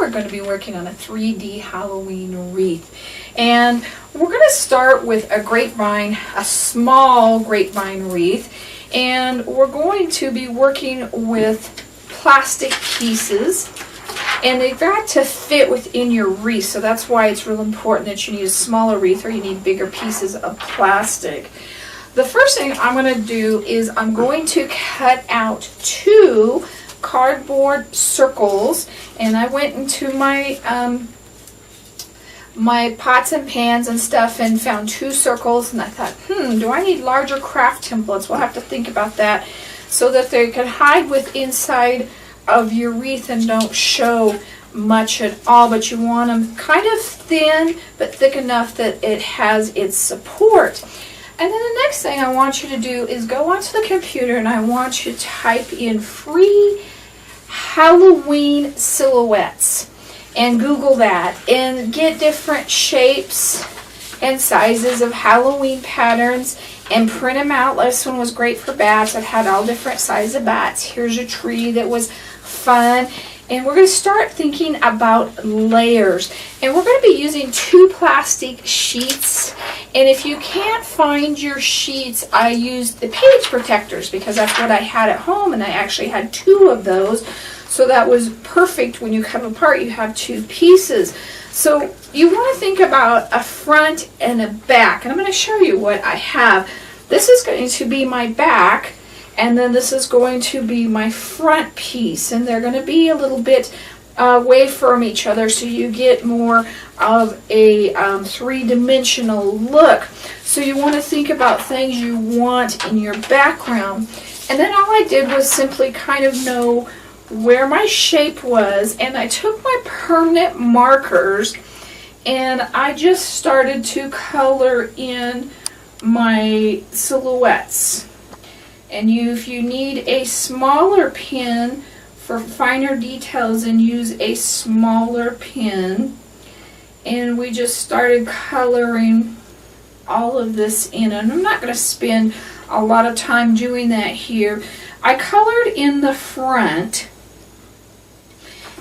we're going to be working on a 3D Halloween wreath. And we're going to start with a grapevine, a small grapevine wreath. And we're going to be working with plastic pieces. And they've got to fit within your wreath. So that's why it's real important that you need a smaller wreath or you need bigger pieces of plastic. The first thing I'm going to do is I'm going to cut out 2 cardboard circles, and I went into my my pots and pans and stuff and found 2 circles, and I thought, do I need larger craft templates? We'll have to think about that so that they can hide with inside of your wreath and don't show much at all, but you want them kind of thin but thick enough that it has its support. And then the next thing I want you to do is go onto the computer and I want you to type in free Halloween silhouettes and Google that and get different shapes and sizes of Halloween patterns and print them out. This one was great for bats. It had all different sizes of bats. Here's a tree that was fun. And we're going to start thinking about layers. And we're going to be using 2 plastic sheets. And if you can't find your sheets, I used the page protectors because that's what I had at home. And I actually had 2 of those. So that was perfect. When you cut them apart, you have 2 pieces. So you want to think about a front and a back. And I'm going to show you what I have. This is going to be my back. And then this is going to be my front piece, and they're going to be a little bit away from each other so you get more of a 3-dimensional look. So you want to think about things you want in your background. And then all I did was simply kind of know where my shape was, and I took my permanent markers and I just started to color in my silhouettes. And if you need a smaller pen for finer details, then use a smaller pen. And we just started coloring all of this in. And I'm not going to spend a lot of time doing that here. I colored in the front.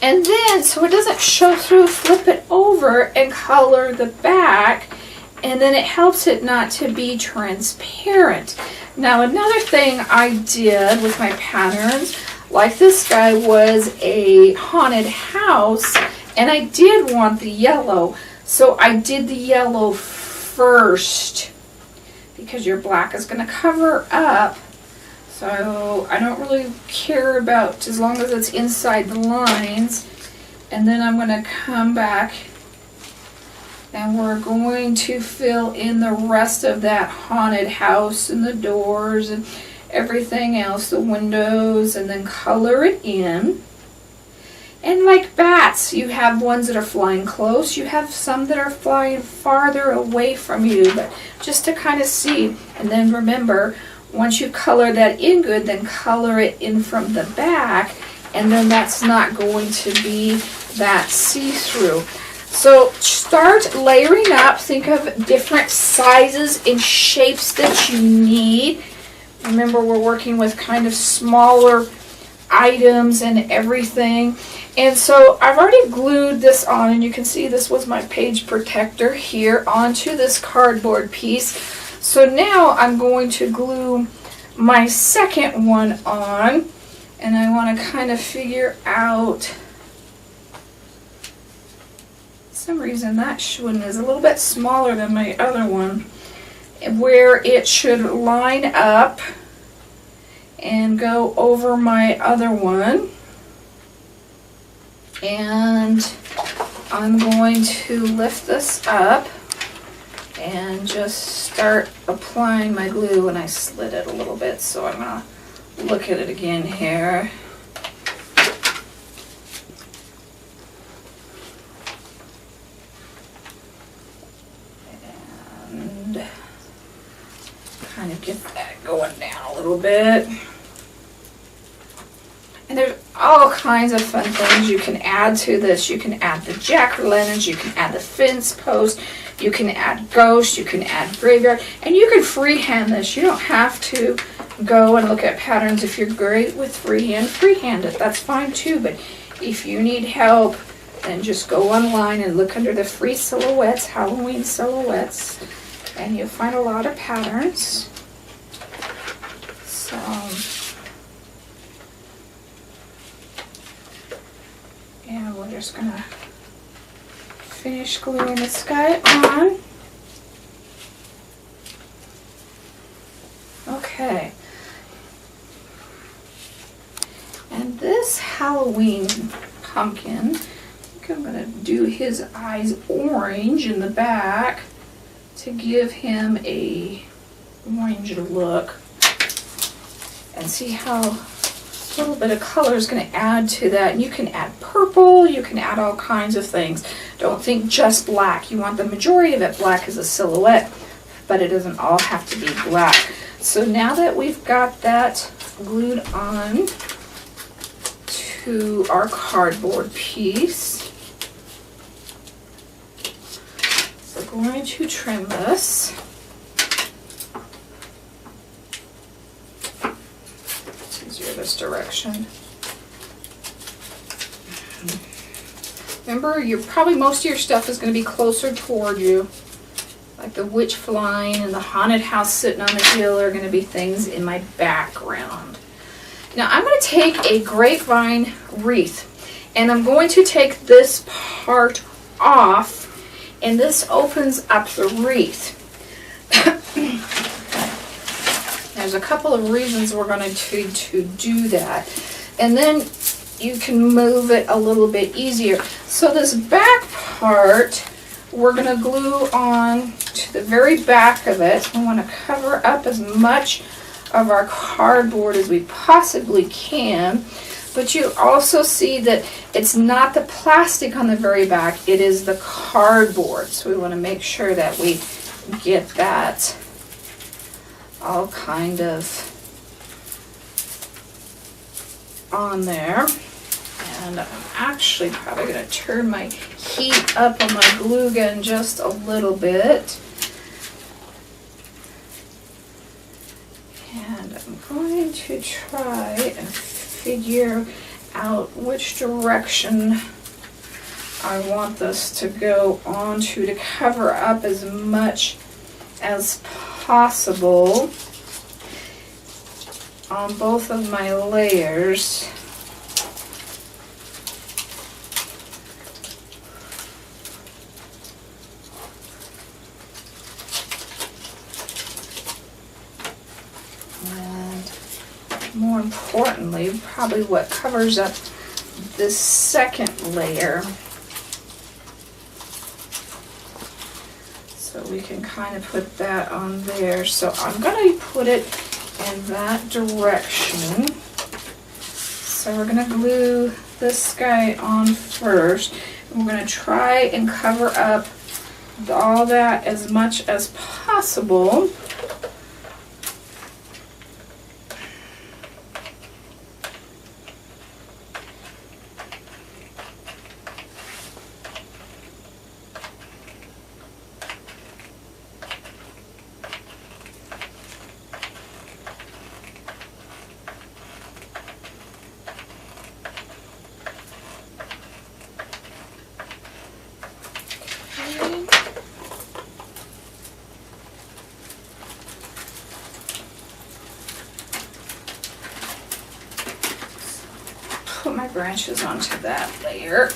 And then, so it doesn't show through, flip it over and color the back. And then it helps it not to be transparent. Now another thing I did with my patterns, like this guy was a haunted house, and I did want the yellow. So I did the yellow first because your black is going to cover up. So I don't really care about as long as it's inside the lines. And then I'm going to come back and we're going to fill in the rest of that haunted house and the doors and everything else, the windows, and then color it in. And like bats, you have ones that are flying close, you have some that are flying farther away from you, but just to kind of see. And then remember, once you color that in good, then color it in from the back, and then that's not going to be that see-through. So start layering up. Think of different sizes and shapes that you need. Remember, we're working with kind of smaller items and everything. And so I've already glued this on, and you can see this was my page protector here onto this cardboard piece. So now I'm going to glue my second one on, and I want to kind of figure out, some reason that one is a little bit smaller than my other one, where it should line up and go over my other one. And I'm going to lift this up and just start applying my glue, and I slid it a little bit, so I'm going to look at it again here. Kind of get that going down a little bit. And there's all kinds of fun things you can add to this. You can add the jack-o'-lanterns, you can add the fence post, you can add ghosts, you can add graveyard, and you can freehand this. You don't have to go and look at patterns. If you're great with freehand it. That's fine too, but if you need help And just go online and look under the free silhouettes, Halloween silhouettes, and you'll find a lot of patterns. So, and we're just gonna finish gluing this guy on. Okay. And this Halloween pumpkin, I think I'm gonna do his eyes orange in the back to give him a orange look. And see how a little bit of color is going to add to that. And you can add purple, you can add all kinds of things. Don't think just black. You want the majority of it black as a silhouette, but it doesn't all have to be black. So now that we've got that glued on to our cardboard piece, we're going to trim this. This direction. Remember, most of your stuff is going to be closer toward you. Like the witch flying and the haunted house sitting on the hill are going to be things in my background. Now I'm going to take a grapevine wreath and I'm going to take this part off, and this opens up the wreath. There's a couple of reasons we're going to do that. And then you can move it a little bit easier. So this back part, we're going to glue on to the very back of it. We want to cover up as much of our cardboard as we possibly can. But you also see that it's not the plastic on the very back, it is the cardboard. So we want to make sure that we get that all kind of on there. And I'm actually probably going to turn my heat up on my glue gun just a little bit. And I'm going to try and figure out which direction I want this to go onto to cover up as much as possible on both of my layers. And more importantly, probably what covers up this second layer. So we can kind of put that on there. So I'm going to put it in that direction. So we're going to glue this guy on first. And we're going to try and cover up all that as much as possible. Put my branches onto that layer.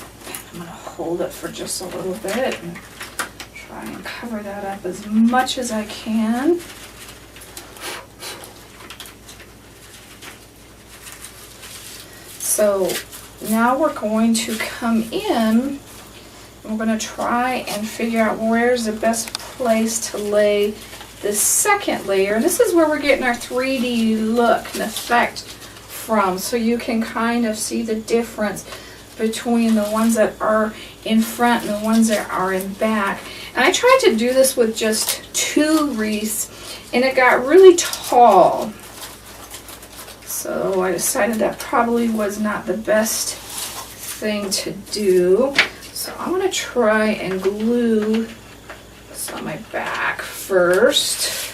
I'm going to hold it for just a little bit and try and cover that up as much as I can. So now we're going to come in and we're going to try and figure out where's the best place to lay this second layer. And this is where we're getting our 3D look and effect from. So you can kind of see the difference between the ones that are in front and the ones that are in back. And I tried to do this with just 2 wreaths and it got really tall. So I decided that probably was not the best thing to do. So I'm going to try and glue this on my back first.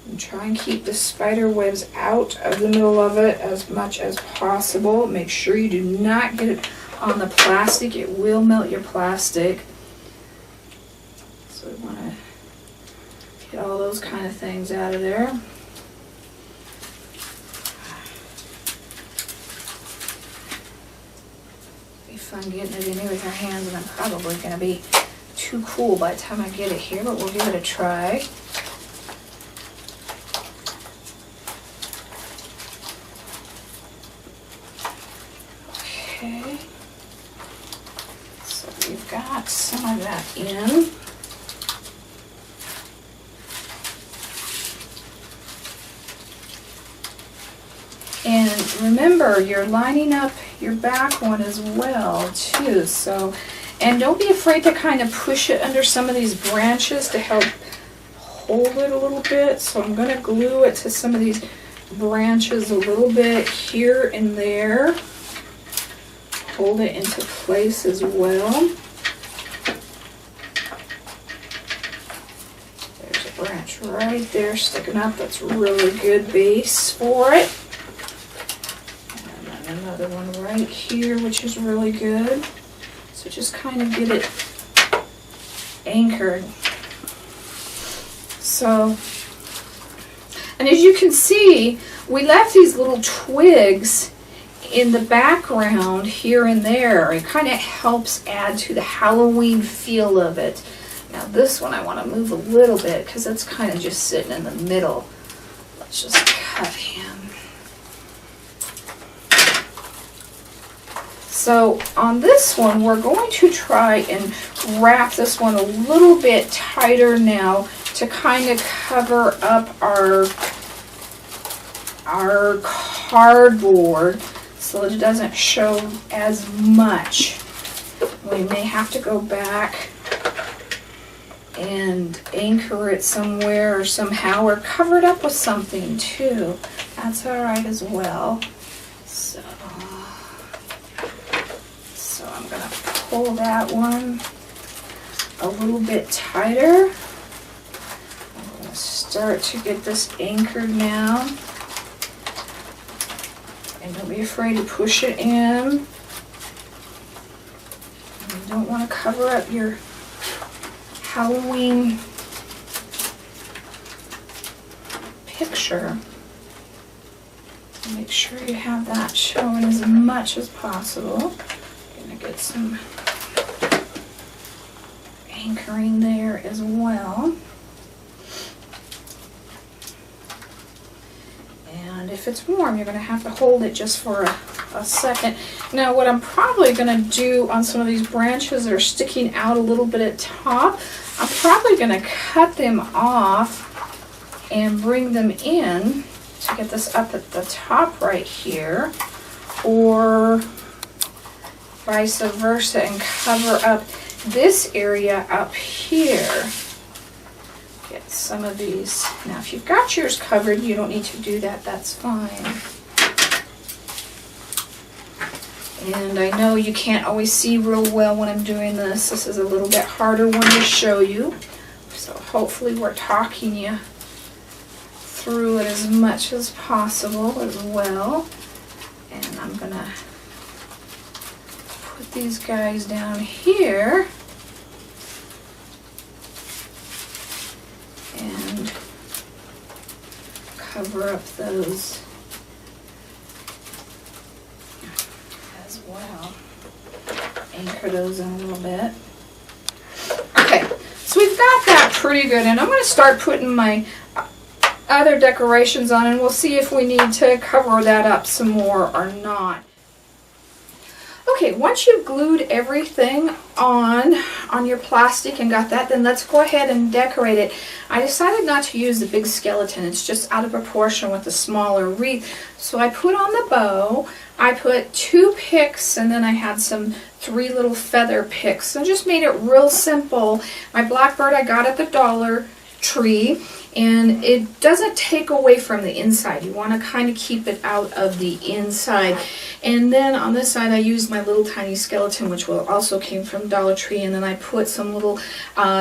And try and keep the spider webs out of the middle of it as much as possible. Make sure you do not get it on the plastic. It will melt your plastic. So we want to get all those kind of things out of there. Be fun getting it in there with our hands, and I'm probably going to be too cool by the time I get it here, but we'll give it a try. Okay, so we've got some of that in. And remember, you're lining up your back one as well too. So, and don't be afraid to kind of push it under some of these branches to help hold it a little bit. So I'm going to glue it to some of these branches a little bit here and there. Hold it into place as well. There's a branch right there sticking up. That's a really good base for it. And then another one right here, which is really good. So just kind of get it anchored. So, and as you can see, we left these little twigs in the background here and there. It kind of helps add to the Halloween feel of it. Now this one I want to move a little bit because it's kind of just sitting in the middle. Let's just cut him. So on this one, we're going to try and wrap this one a little bit tighter now to kind of cover up our cardboard so that it doesn't show as much. We may have to go back and anchor it somewhere or somehow, or cover it up with something too. That's all right as well. So I'm gonna pull that one a little bit tighter. I'm gonna start to get this anchored now. And don't be afraid to push it in. You don't want to cover up your Halloween picture. Make sure you have that showing as much as possible. Gonna get some anchoring there as well. And if it's warm, you're going to have to hold it just for a second. Now what I'm probably going to do on some of these branches that are sticking out a little bit at top, I'm probably going to cut them off and bring them in to get this up at the top right here, or vice versa, and cover up this area up here. Get some of these. Now if you've got yours covered, you don't need to do that, that's fine. And I know you can't always see real well when I'm doing this. This is a little bit harder one to show you. So hopefully we're talking you through it as much as possible as well. And I'm gonna put these guys down here. And cover up those as well. Anchor those in a little bit. Okay, so we've got that pretty good, and I'm going to start putting my other decorations on, and we'll see if we need to cover that up some more or not. Okay, once you've glued everything on your plastic and got that, then let's go ahead and decorate it. I decided not to use the big skeleton. It's just out of proportion with the smaller wreath. So I put on the bow, I put 2 picks, and then I had some 3 little feather picks. So just made it real simple. My blackbird I got at the dollar tree, and it doesn't take away from the inside. You want to kind of keep it out of the inside. And then on this side I used my little tiny skeleton, which also came from Dollar Tree, and then I put some little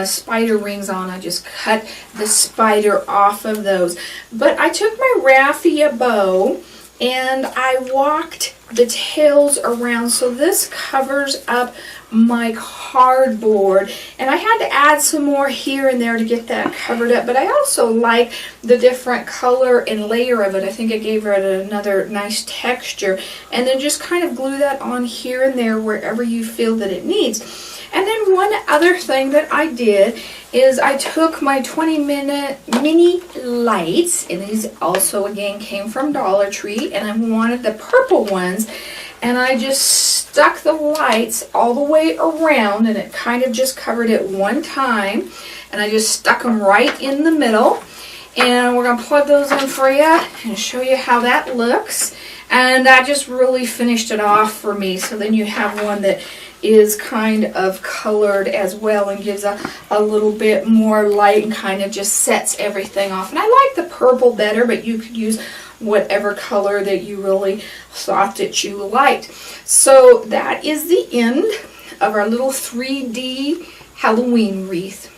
spider rings on. I just cut the spider off of those. But I took my raffia bow and I walked the tails around, so this covers up my cardboard, and I had to add some more here and there to get that covered up, but I also like the different color and layer of it. I think it gave it another nice texture. And then just kind of glue that on here and there wherever you feel that it needs. And then one other thing that I did is I took my 20-minute mini lights, and these also again came from Dollar Tree, and I wanted the purple ones, and I just stuck the lights all the way around, and it kind of just covered it one time, and I just stuck them right in the middle. And we're going to plug those in for you and show you how that looks. And that just really finished it off for me. So then you have one that is kind of colored as well and gives a little bit more light and kind of just sets everything off. And I like the purple better, but you could use whatever color that you really thought that you liked. So that is the end of our little 3D Halloween wreath.